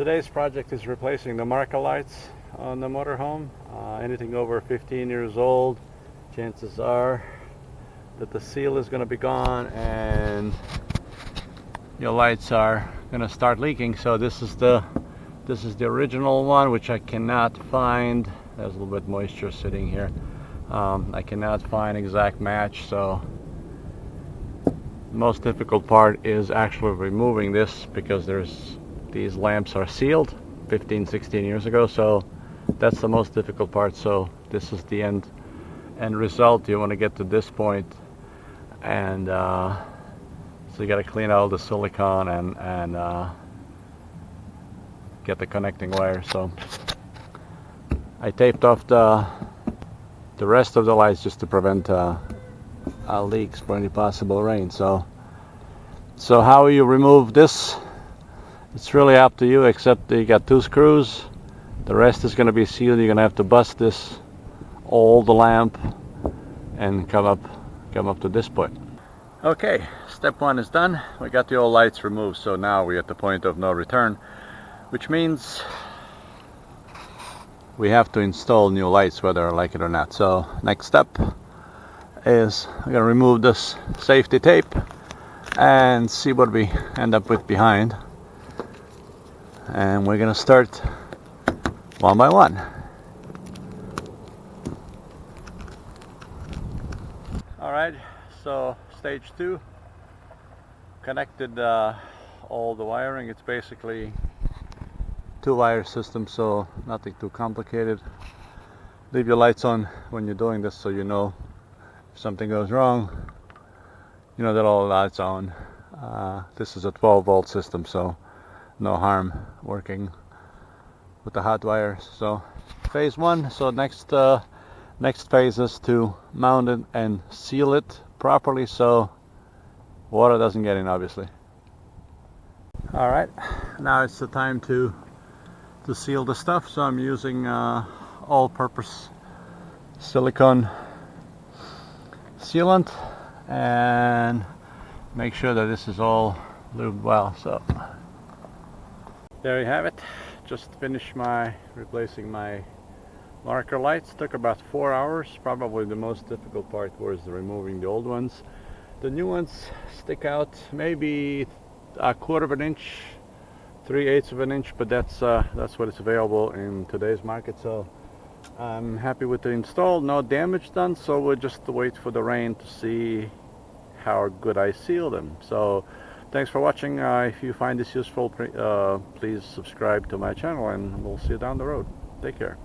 Today's project is replacing the marker lights on the motorhome. Anything over 15 years old, chances are that the seal is going to be gone and your lights are going to start leaking. So this is the original one, which I cannot find. There's a little bit of moisture sitting here. I cannot find exact match, so the most difficult part is actually removing this, because these lamps are sealed 15-16 years ago, so that's the most difficult part. So this is the end result. You want to get to this point, and so you got to clean out all the silicone and get the connecting wire. So I taped off the rest of the lights just to prevent leaks for any possible rain. So how you remove this, it's really up to you, except that you got 2 screws. The rest is going to be sealed. You're going to have to bust this all the lamp and come up to this point. Okay, step 1 is done. We got the old lights removed, so now we're at the point of no return, which means we have to install new lights whether I like it or not. So next step is I'm gonna remove this safety tape and see what we end up with behind, and we're gonna start one by one. Alright, so stage 2, connected all the wiring. It's basically 2-wire system, so nothing too complicated. Leave your lights on when you're doing this, so you know if something goes wrong, you know that all the lights are on. This is a 12-volt system, so no harm working with the hot wires. So phase 1. So next phase is to mount it and seal it properly so water doesn't get in, obviously. Alright, now it's the time to seal the stuff. So I'm using all-purpose silicone sealant, and make sure that this is all lubed well. So there you have it. Just finished replacing my marker lights. Took about 4 hours. Probably the most difficult part was removing the old ones. The new ones stick out maybe 1/4 of an inch, 3/8 of an inch, but that's what is available in today's market. So I'm happy with the install. No damage done, so we'll just wait for the rain to see how good I seal them. So thanks for watching. If you find this useful, please subscribe to my channel, and we'll see you down the road. Take care.